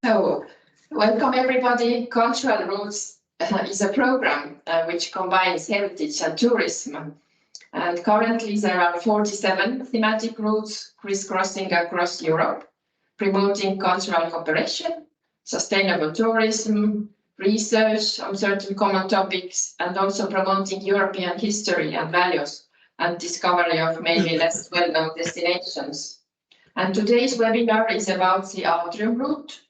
So, welcome everybody. Cultural Roots is a program which combines heritage and tourism. And currently there are 47 thematic routes crisscrossing across Europe, promoting cultural cooperation, sustainable tourism, research on certain common topics, and also promoting European history and values and discovery of maybe less well-known destinations. And today's webinar is about the ATRIUM route.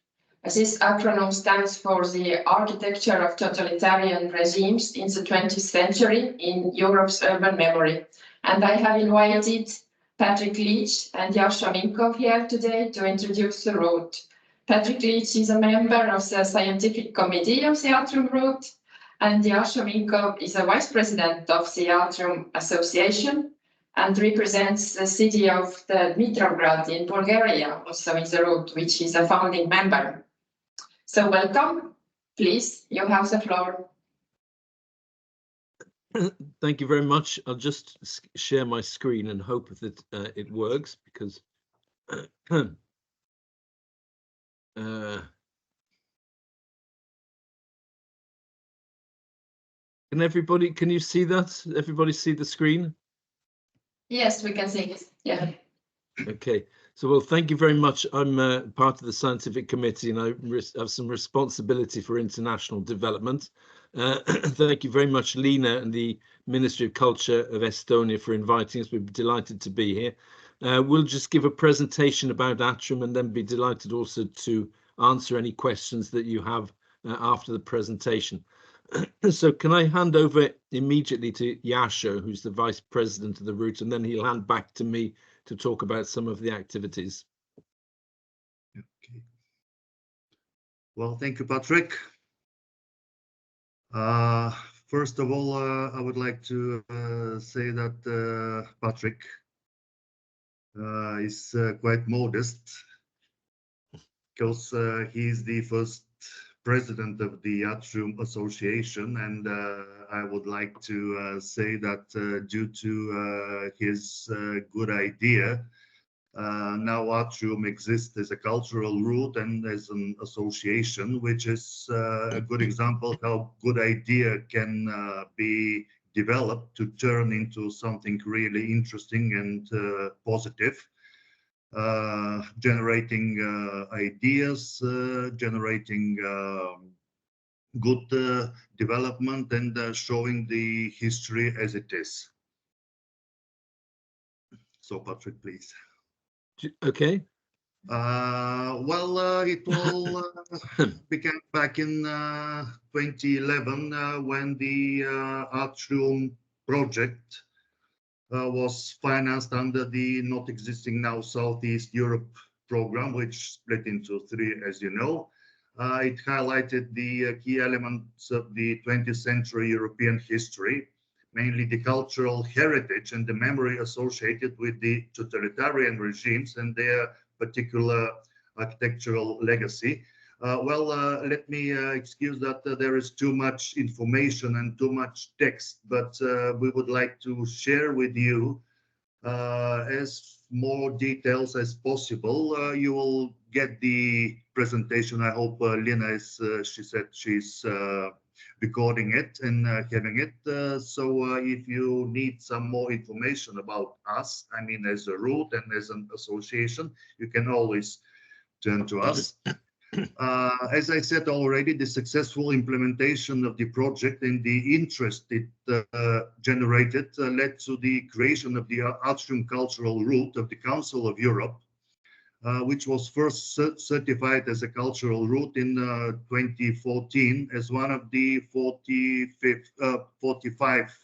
This acronym stands for the Architecture of Totalitarian Regimes in the 20th Century in Europe's Urban Memory. And I have invited Patrick Leach and Jascha Minkov here today to introduce the route. Patrick Leach is a member of the scientific committee of the ATRIUM route, and Jascha Minkov is a vice president of the ATRIUM Association and represents the city of the Dmitrovgrad in Bulgaria, also in the route, which is a founding member. So welcome. Please, you have the floor. Thank you very much. I'll just share my screen and hope that it works, because can everybody, can you see that? Everybody see the screen? Yes, we can see it. Yeah. Okay. So, well, thank you very much. I'm part of the scientific committee, and I have some responsibility for international development. Thank you very much, Lena and the Ministry of Culture of Estonia, for inviting us. We're delighted to be here. We'll just give a presentation about ATRIUM and then be delighted also to answer any questions that you have after the presentation. So can I hand over immediately to Jascha, who's the Vice President of the route, and then he'll hand back to me to talk about some of the activities. Okay. Well, thank you, Patrick. First of all, I would like to say that Patrick is quite modest, because he is the first president of the ATRIUM Association, and I would like to say that due to his good idea, now ATRIUM exists as a cultural route and as an association, which is a good example how good idea can be developed to turn into something really interesting and positive. Generating ideas, generating good development, and showing the history as it is. So, Patrick, please. Okay. Well, it all began back in 2011 when the ATRIUM project was financed under the not existing now Southeast Europe program, which split into three, as you know. It highlighted the key elements of the 20th century European history, mainly the cultural heritage and the memory associated with the totalitarian regimes and their particular architectural legacy. Let me excuse that there is too much information and too much text, but we would like to share with you as more details as possible. You will get the presentation. I hope Lena is, she said she's recording it and having it. So if you need some more information about us, I mean, as a route and as an association, you can always turn to us. As I said already, the successful implementation of the project and the interest it generated led to the creation of the ATRIUM cultural route of the Council of Europe, which was first certified as a cultural route in 2014 as one of the 45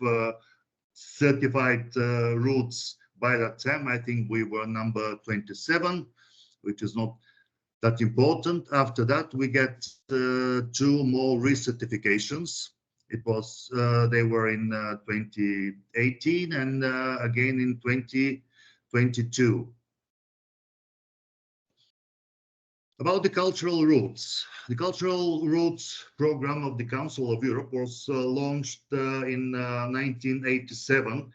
certified routes by that time. I think we were number 27, which is not that important. After that, we get two more recertifications. It was they were in 2018 and again in 2022. About the cultural routes. The cultural routes program of the Council of Europe was launched in 1987,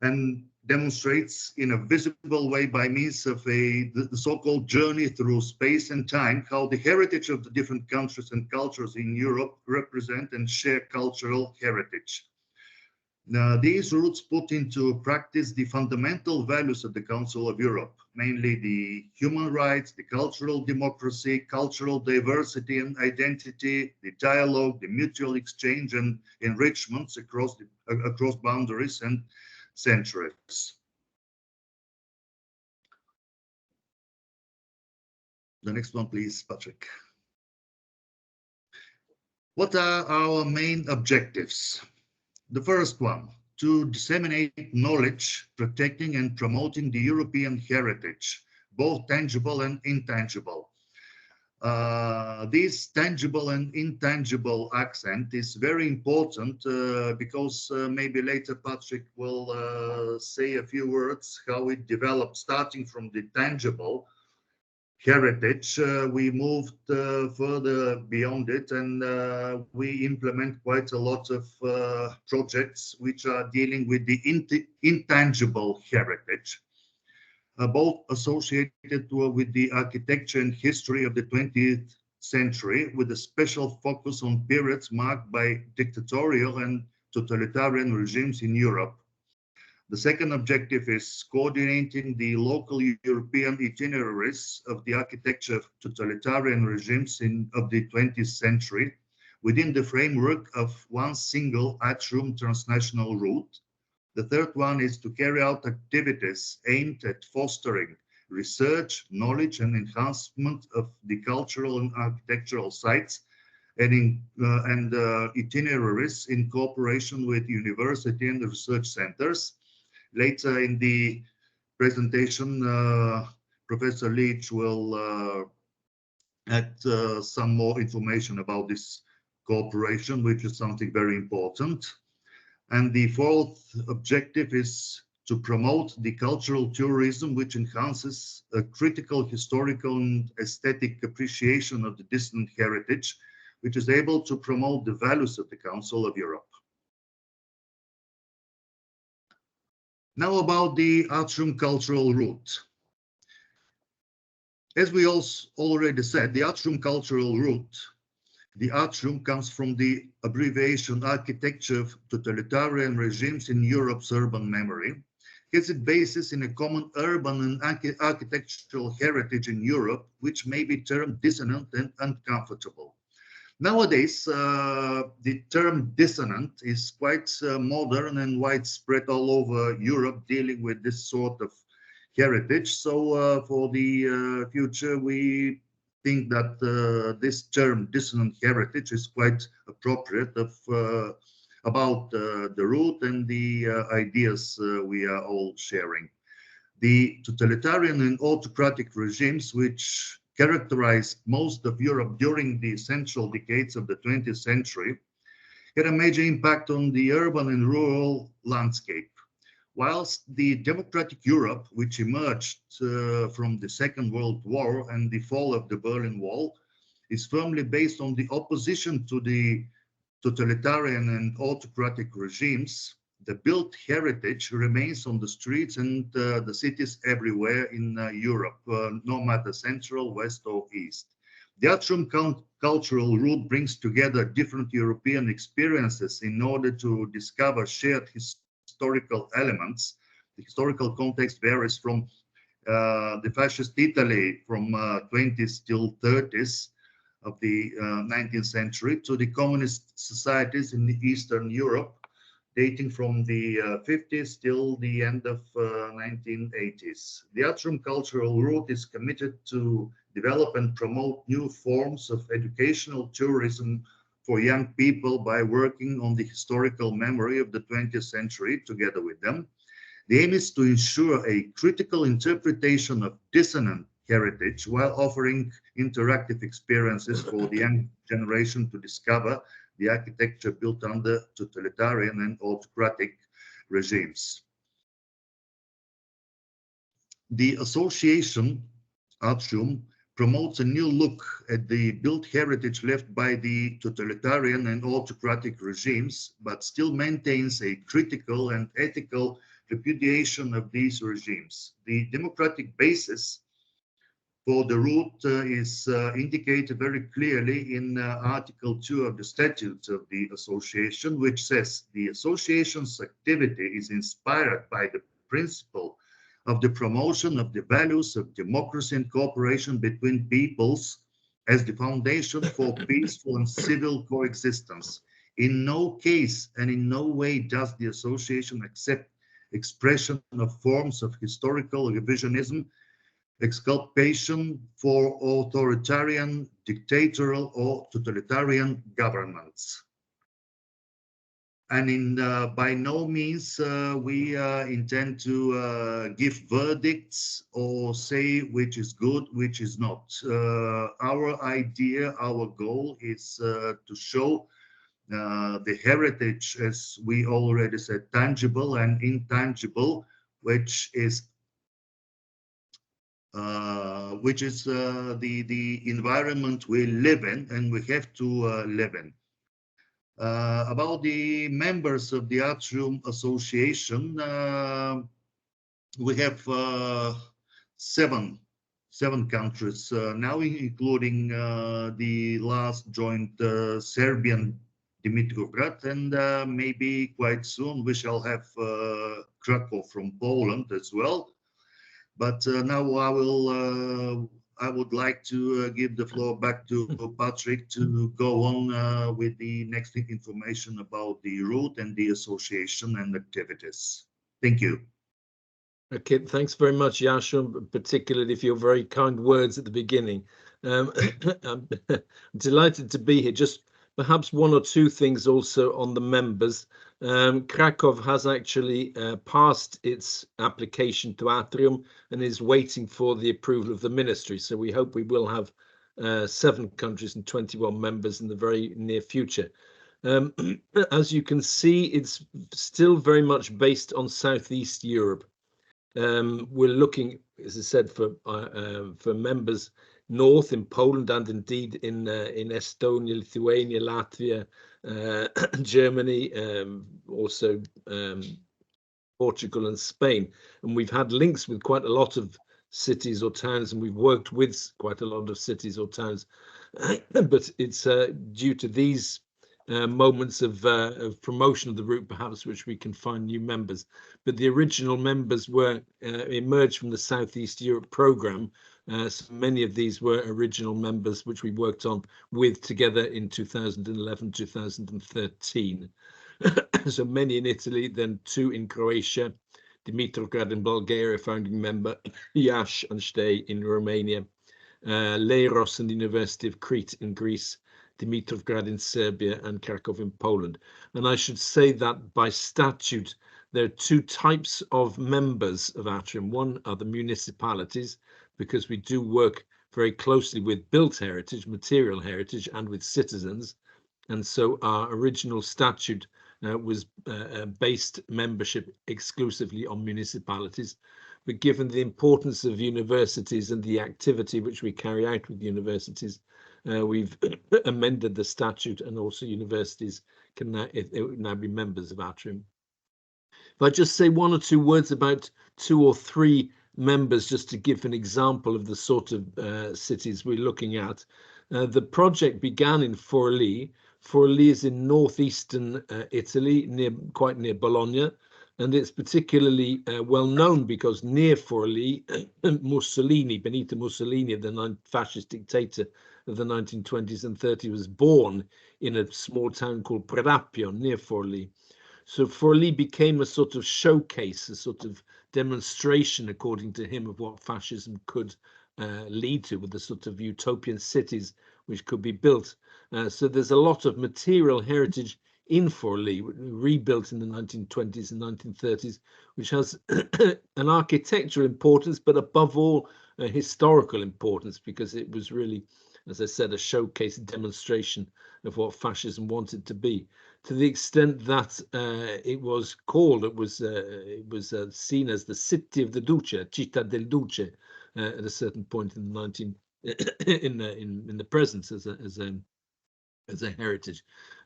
and demonstrates in a visible way by means of the so-called journey through space and time how the heritage of the different countries and cultures in Europe represent and share cultural heritage. Now, these routes put into practice the fundamental values of the Council of Europe, mainly the human rights, the cultural democracy, cultural diversity and identity, the dialogue, the mutual exchange and enrichments across boundaries and centuries. The next one, please, Patrick. What are our main objectives? The first one, to disseminate knowledge, protecting and promoting the European heritage, both tangible and intangible. This tangible and intangible accent is very important because maybe later Patrick will say a few words how it developed, starting from the tangible heritage. We moved further beyond it, and we implement quite a lot of projects which are dealing with the intangible heritage. Both associated with the architecture and history of the 20th century, with a special focus on periods marked by dictatorial and totalitarian regimes in Europe. The second objective is coordinating the local European itineraries of the architecture of totalitarian regimes of the 20th century within the framework of one single ATRIUM transnational route. The third one is to carry out activities aimed at fostering research, knowledge, and enhancement of the cultural and architectural sites and itineraries in cooperation with university and research centers. Later in the presentation, Professor Leach will add some more information about this cooperation, which is something very important. And the fourth objective is to promote the cultural tourism, which enhances a critical historical and aesthetic appreciation of the distant heritage, which is able to promote the values of the Council of Europe. Now about the ATRIUM cultural route. As we already said, the ATRIUM cultural route, the ATRIUM comes from the abbreviation Architecture of Totalitarian Regimes in Europe's Urban Memory. Has its basis in a common urban and architectural heritage in Europe, which may be termed dissonant and uncomfortable. Nowadays, the term dissonant is quite modern and widespread all over Europe, dealing with this sort of heritage. So for the future, we think that this term dissonant heritage is quite appropriate about the route and the ideas we are all sharing. The totalitarian and autocratic regimes which characterized most of Europe during the essential decades of the 20th century had a major impact on the urban and rural landscape. Whilst the democratic Europe, which emerged from the Second World War and the fall of the Berlin Wall, is firmly based on the opposition to the totalitarian and autocratic regimes, the built heritage remains on the streets and the cities everywhere in Europe, no matter central, west or east. The ATRIUM cultural route brings together different European experiences in order to discover shared historical elements. The historical context varies from the fascist Italy from 20s till 30s of the 19th century to the communist societies in Eastern Europe, dating from the 50s till the end of 1980s. The ATRIUM cultural route is committed to develop and promote new forms of educational tourism for young people by working on the historical memory of the 20th century together with them. The aim is to ensure a critical interpretation of dissonant heritage while offering interactive experiences for the young generation to discover the architecture built under totalitarian and autocratic regimes. The association, ATRIUM, promotes a new look at the built heritage left by the totalitarian and autocratic regimes, but still maintains a critical and ethical repudiation of these regimes. The democratic basis for the route is indicated very clearly in Article 2 of the Statutes of the Association, which says the association's activity is inspired by the principle of the promotion of the values of democracy and cooperation between peoples as the foundation for peaceful and civil coexistence. In no case and in no way does the association accept expression of forms of historical revisionism, exculpation for authoritarian, dictatorial, or totalitarian governments. And by no means we intend to give verdicts or say which is good, which is not. Our idea, our goal is to show the heritage, as we already said, tangible and intangible, which is the environment we live in and we have to live in. About the members of the ATRIUM Association, we have seven countries now, including the last joined Serbian Dimitrovgrad, and maybe quite soon we shall have Krakow from Poland as well. But now I would like to give the floor back to Patrick to go on with the next information about the route and the association and activities. Thank you. Okay, thanks very much, Jasho, particularly for your very kind words at the beginning. I'm delighted to be here. Just perhaps one or two things also on the members. Krakow has actually passed its application to ATRIUM and is waiting for the approval of the ministry. So we hope we will have 7 countries and 21 members in the very near future. As you can see, it's still very much based on Southeast Europe. We're looking, as I said, for members north in Poland and indeed in Estonia, Lithuania, Latvia, Germany, also Portugal and Spain. And we've had links with quite a lot of cities or towns, and we've worked with quite a lot of cities or towns. But it's due to these moments of promotion of the route, perhaps, which we can find new members. But the original members were emerged from the Southeast Europe programme. So many of these were original members which we worked on with together in 2011, 2013. So many in Italy, then 2 in Croatia, Dimitrovgrad in Bulgaria, founding member, Iași and Stei in Romania, Leiros and the University of Crete in Greece, Dimitrovgrad in Serbia, and Krakow in Poland. And I should say that by statute, there are 2 types of members of ATRIUM. One are the municipalities, because we do work very closely with built heritage, material heritage, and with citizens. And so our original statute was based membership exclusively on municipalities. But given the importance of universities and the activity which we carry out with universities, we've amended the statute, and also universities can now be members of ATRIUM. If I just say 1 or 2 words about 2 or 3 members, just to give an example of the sort of cities we're looking at. The project began in Forlì. Forlì is in northeastern Italy, quite near Bologna, and it's particularly well known because near Forlì, Mussolini, Benito Mussolini, the fascist dictator of the 1920s and 30s, was born in a small town called Predappio near Forlì. So Forlì became a sort of showcase, a sort of demonstration, according to him, of what fascism could lead to, with the sort of utopian cities which could be built. So there's a lot of material heritage in Forlì, rebuilt in the 1920s and 1930s, which has an architectural importance, but above all, a historical importance, because it was really, as I said, a showcase demonstration of what fascism wanted to be. To the extent that it was seen as the city of the Duce, Città del Duce, at a certain point in the in the present, as as a heritage.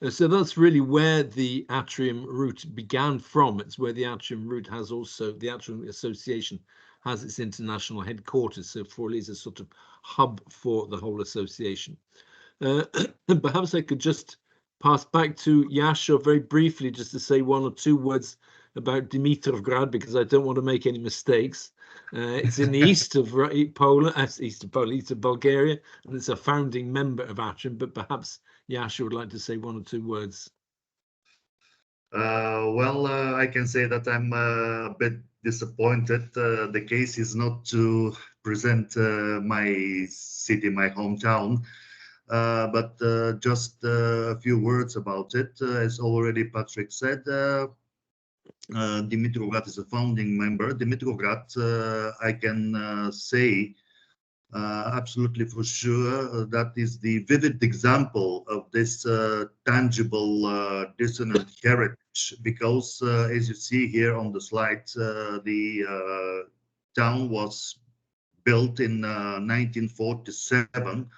So that's really where the ATRIUM route began from. It's where the ATRIUM route has also, the ATRIUM Association has its international headquarters. So Forli is a sort of hub for the whole association. Perhaps I could just pass back to Jascha very briefly, just to say one or two words about Dimitrovgrad, because I don't want to make any mistakes. It's in the east of Poland, east of Bulgaria, and it's a founding member of ATRIUM, but perhaps Jascha would like to say one or two words. I can say that I'm a bit disappointed. The case is not to present my city, my hometown, but just a few words about it. As already Patrick said, Dimitrovgrad is a founding member. Dimitrovgrad, I can say absolutely for sure, that is the vivid example of this tangible dissonant heritage, because as you see here on the slide, the town was built in 1947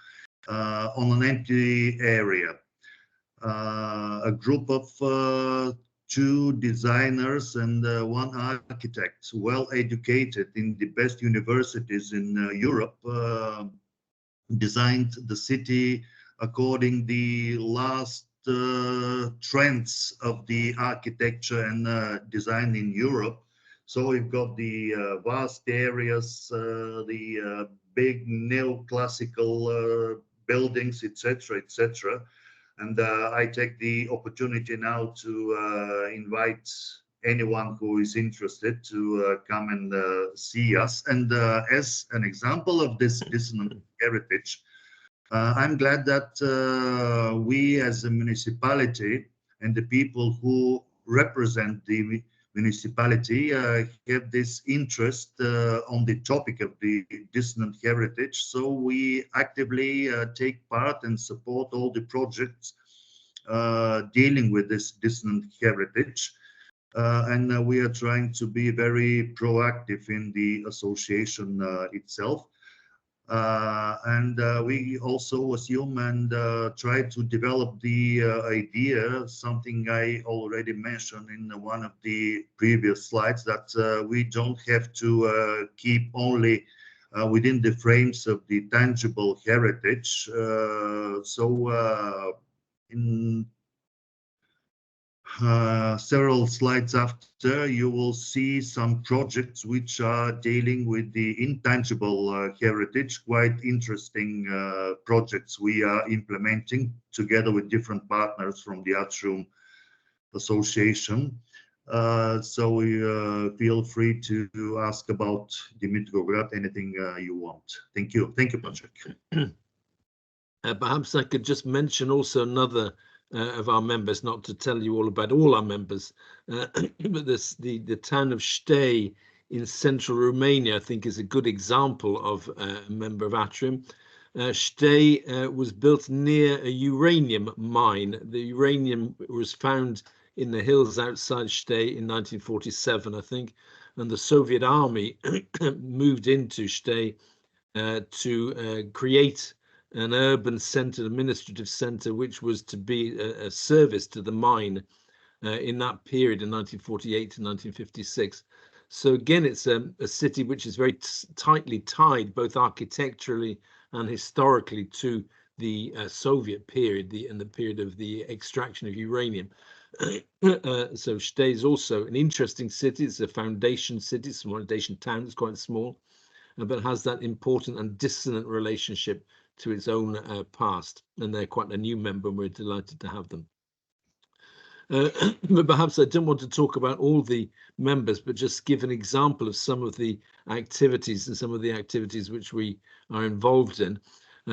on an empty area. A group of two designers and one architect, well educated in the best universities in Europe, designed the city according the last trends of the architecture and design in Europe. So we've got the vast areas, the big neoclassical buildings, etc., etc. And I take the opportunity now to invite anyone who is interested to come and see us. And as an example of this dissonant heritage, I'm glad that we as a municipality and the people who represent the municipality have this interest on the topic of the dissonant heritage. So we actively take part and support all the projects dealing with this dissonant heritage. And we are trying to be very proactive in the association itself. And we also assume and try to develop the idea, something I already mentioned in one of the previous slides, that we don't have to keep only within the frames of the tangible heritage. In several slides after, you will see some projects which are dealing with the intangible heritage, quite interesting projects we are implementing together with different partners from the ATRIUM Association. So feel free to ask about Dimitrovgrad anything you want. Thank you. Thank you, Patrick. Perhaps I could just mention also another of our members, not to tell you all about all our members, but the town of Stey in central Romania, I think, is a good example of a member of ATRIUM. Stey was built near a uranium mine. The uranium was found in the hills outside Stey in 1947, I think, and the Soviet army moved into Stey to create an urban center, administrative center, which was to be a service to the mine in that period in 1948 to 1956. So again, it's a city which is very tightly tied, both architecturally and historically, to the Soviet period and the period of the extraction of uranium. So Stey is also an interesting city. It's a foundation city, it's a foundation town. It's quite small, but has that important and dissonant relationship to its own past, and they're quite a new member, and we're delighted to have them. But perhaps I don't want to talk about all the members, but just give an example of some of the activities and some of the activities which we are involved in.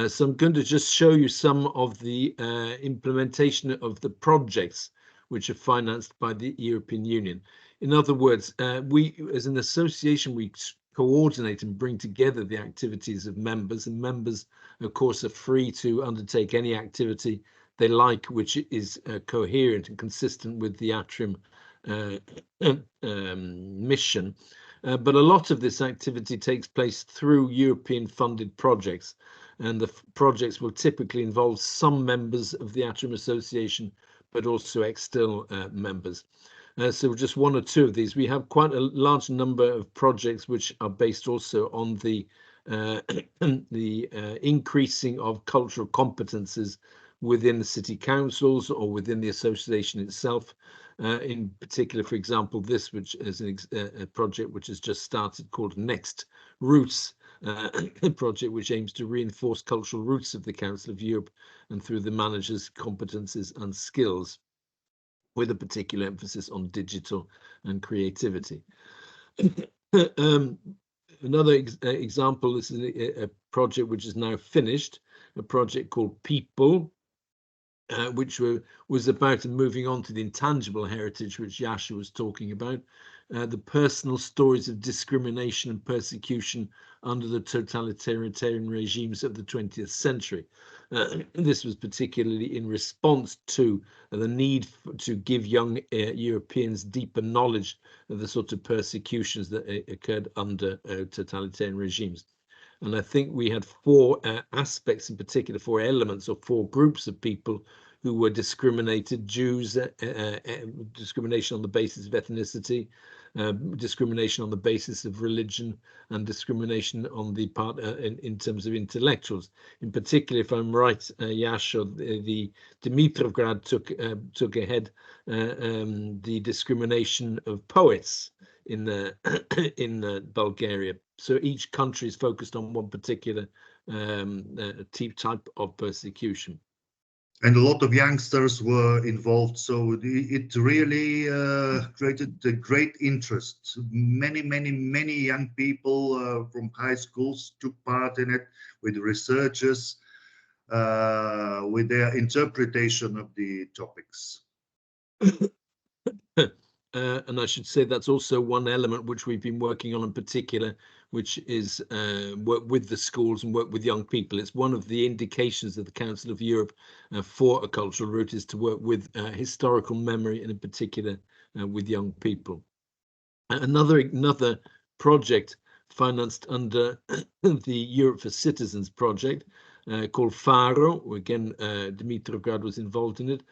So I'm going to just show you some of the implementation of the projects which are financed by the European Union. In other words, we as an association, we coordinate and bring together the activities of members, and members, of course, are free to undertake any activity they like, which is coherent and consistent with the ATRIUM mission. But a lot of this activity takes place through European funded projects, and the projects will typically involve some members of the ATRIUM Association, but also external members. So just one or two of these. We have quite a large number of projects which are based also on the increasing of cultural competences within the city councils or within the association itself. In particular, for example, this, which is a project which has just started called Next Roots, a project which aims to reinforce cultural roots of the Council of Europe and through the manager's competences and skills, with a particular emphasis on digital and creativity. Another example, this is a project which is now finished, a project called People, which was about moving on to the intangible heritage, which Yasha was talking about, the personal stories of discrimination and persecution under the totalitarian regimes of the 20th century. This was particularly in response to the need to give young Europeans deeper knowledge of the sort of persecutions that occurred under totalitarian regimes. And I think we had four aspects in particular, four elements or four groups of people who were discriminated: Jews, discrimination on the basis of ethnicity, discrimination on the basis of religion, and discrimination on the part in terms of intellectuals. In particular, if I'm right, Yasha, the Dimitrovgrad took ahead the discrimination of poets in Bulgaria. So each country is focused on one particular type of persecution. And a lot of youngsters were involved, so it really created a great interest. Many young people from high schools took part in it, with researchers, with their interpretation of the topics. And I should say that's also one element which we've been working on in particular, which is work with the schools and work with young people. It's one of the indications of the Council of Europe for a cultural route, is to work with historical memory, and in particular with young people. Another project financed under the Europe for Citizens project called Faro, again Dimitrovgrad was involved in it,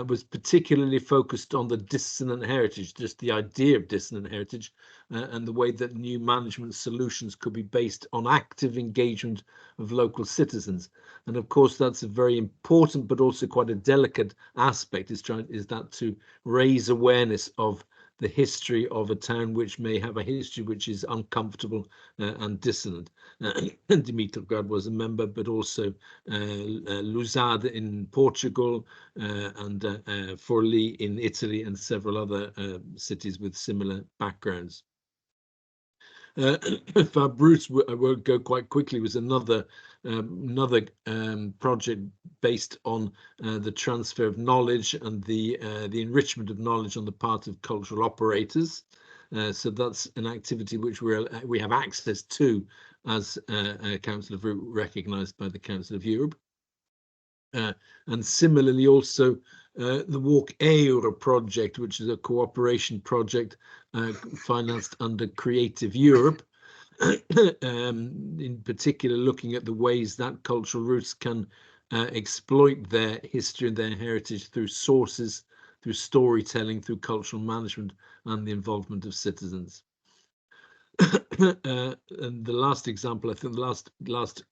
was particularly focused on the dissonant heritage, just the idea of dissonant heritage, and the way that new management solutions could be based on active engagement of local citizens. And of course, that's a very important but also quite a delicate aspect, is that to raise awareness of the history of a town which may have a history which is uncomfortable and dissonant. Dimitrovgrad was a member, but also Lusada in Portugal and Forlì in Italy, and several other cities with similar backgrounds. Fabrus, I won't go quite quickly, was another project based on the transfer of knowledge and the enrichment of knowledge on the part of cultural operators. So that's an activity which we have access to as a Council of Europe, recognised by the Council of Europe. And similarly also the Walk Euro project, which is a cooperation project financed under Creative Europe, in particular looking at the ways that cultural routes can exploit their history and their heritage through sources, through storytelling, through cultural management, and the involvement of citizens. And the last example, I think the last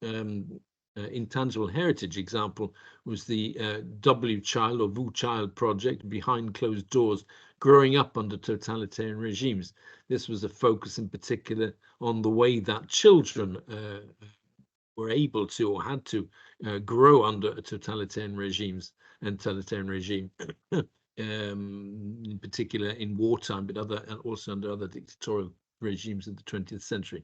intangible heritage example was the W-Child or VU-Child project, behind closed doors, growing up under totalitarian regimes. This was a focus in particular on the way that children were able to or had to grow under totalitarian regimes and totalitarian regime, in particular in wartime, but also under other dictatorial regimes of the 20th century.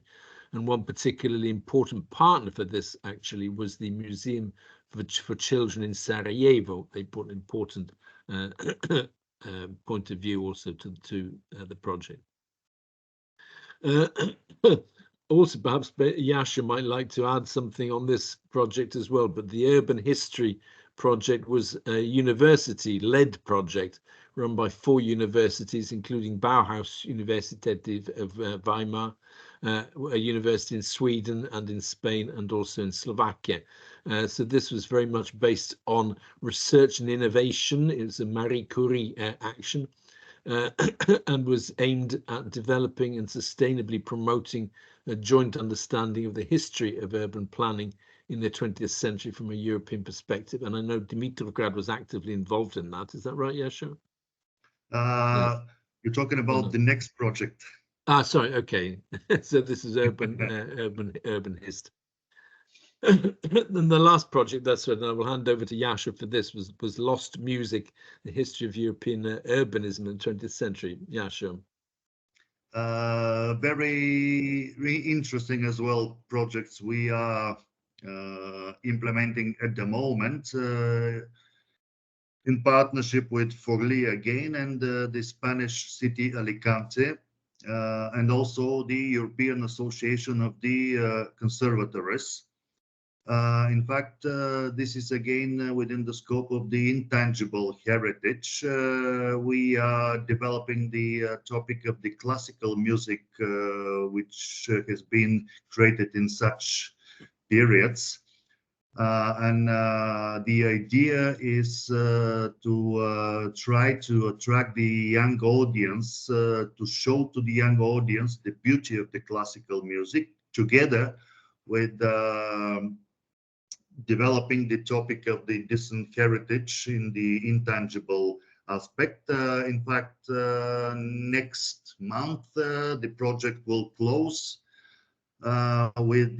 And one particularly important partner for this actually was the Museum for Children in Sarajevo. They put an important point of view also to the project. Also, perhaps Yasha might like to add something on this project as well, but the Urban History project was a university-led project run by 4 universities, including Bauhaus Universität of Weimar, a university in Sweden and in Spain and also in Slovakia. So this was very much based on research and innovation. It was a Marie Curie action and was aimed at developing and sustainably promoting a joint understanding of the history of urban planning in the 20th century from a European perspective. And I know Dimitrovgrad was actively involved in that. Is that right, Yasho? Yes. You're talking about the next project. Sorry. Okay. So this is urban hist. And the last project, that's right, and I will hand over to Yasha for this, was Lost Music, the history of European urbanism in the 20th century. Yasha. Very interesting as well projects we are implementing at the moment in partnership with Forlì again and the Spanish city Alicante and also the European Association of the Conservatories. In fact, this is again within the scope of the intangible heritage. We are developing the topic of the classical music, which has been created in such periods. And the idea is to try to attract the young audience, to show to the young audience the beauty of the classical music, together with developing the topic of the distant heritage in the intangible aspect. In fact, next month, the project will close with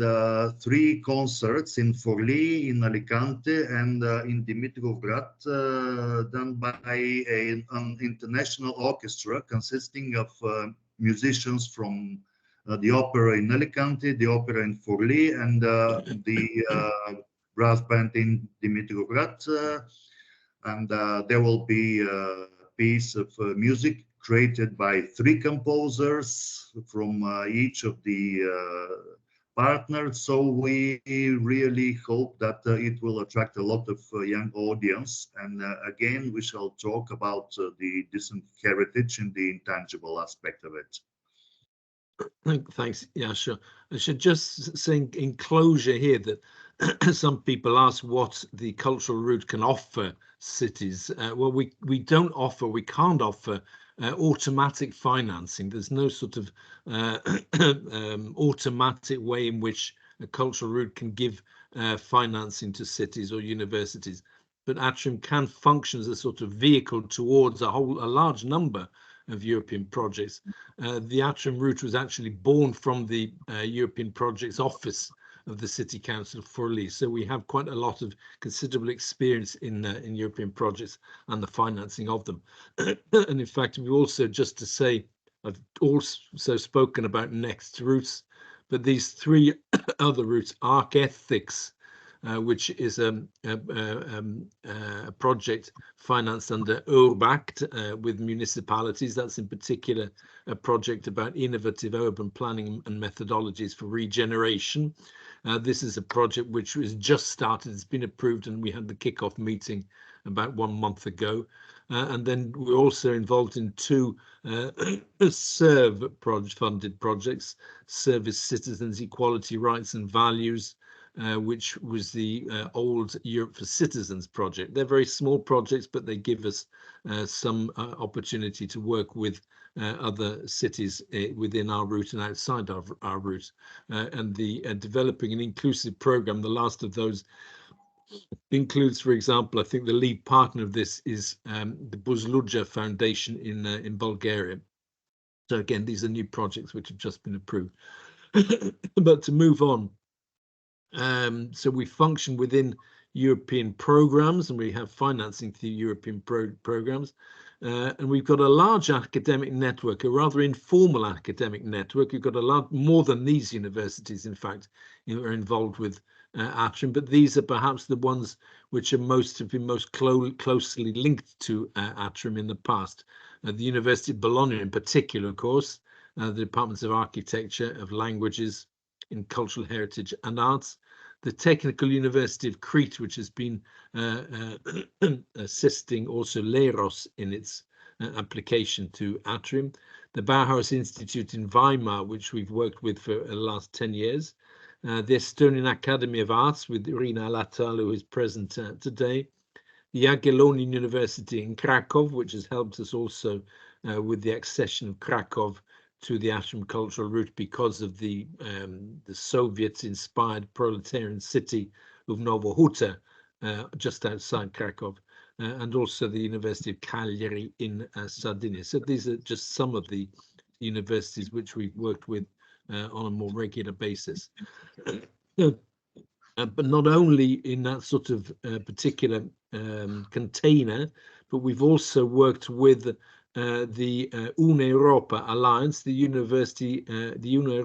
3 concerts in Forlì, in Alicante, and in Dimitrovgrad, done by an international orchestra consisting of musicians from the opera in Alicante, the opera in Forlì, and the brass band in Dimitrovgrad. And there will be a piece of music created by 3 composers from each of the partners. So we really hope that it will attract a lot of young audience. And again, we shall talk about the distant heritage and the intangible aspect of it. Thanks, Yasha. I should just say in closure here that some people ask what the cultural route can offer cities. Well, we can't offer automatic financing. There's no sort of automatic way in which a cultural route can give financing to cities or universities. But ATRIUM can function as a sort of vehicle towards a large number of European projects. The ATRIUM route was actually born from the European Projects Office of the City Council of Forlì. So we have quite a lot of considerable experience in European projects and the financing of them. And in fact, we also, just to say, I've also spoken about next routes, but these 3 other routes, Arc Ethics, which is a project financed under Urbact with municipalities. That's in particular a project about innovative urban planning and methodologies for regeneration. This is a project which was just started. It's been approved, and we had the kickoff meeting about 1 month ago. And then we're also involved in 2 funded projects, Service Citizens, Equality, Rights and Values, which was the old Europe for Citizens project. They're very small projects, but they give us some opportunity to work with other cities within our route and outside of our route. And the developing an inclusive program, the last of those includes, for example, I think the lead partner of this is the Buzluja Foundation in Bulgaria. So again, these are new projects which have just been approved. But to move on, so we function within European programs, and we have financing through European programs. And we've got a large academic network, a rather informal academic network. We've got a lot more than these universities, in fact, are involved with ATRIUM, but these are perhaps the ones which have been most closely linked to ATRIUM in the past. The University of Bologna in particular, of course, the Departments of Architecture, of Languages, in Cultural Heritage and Arts, the Technical University of Crete, which has been assisting also Leros in its application to ATRIUM. The Bauhaus Institute in Weimar, which we've worked with for the last 10 years. The Estonian Academy of Arts with Irina Latal, who is present today. The Jagiellonian University in Krakow, which has helped us also with the accession of Krakow to the ATRIUM cultural route because of the Soviet-inspired proletarian city of Nowa Huta, just outside Krakow, and also the University of Cagliari in Sardinia. So these are just some of the universities which we've worked with on a more regular basis. But not only in that sort of particular container, but we've also worked with the Una Europa Alliance, the University, the Una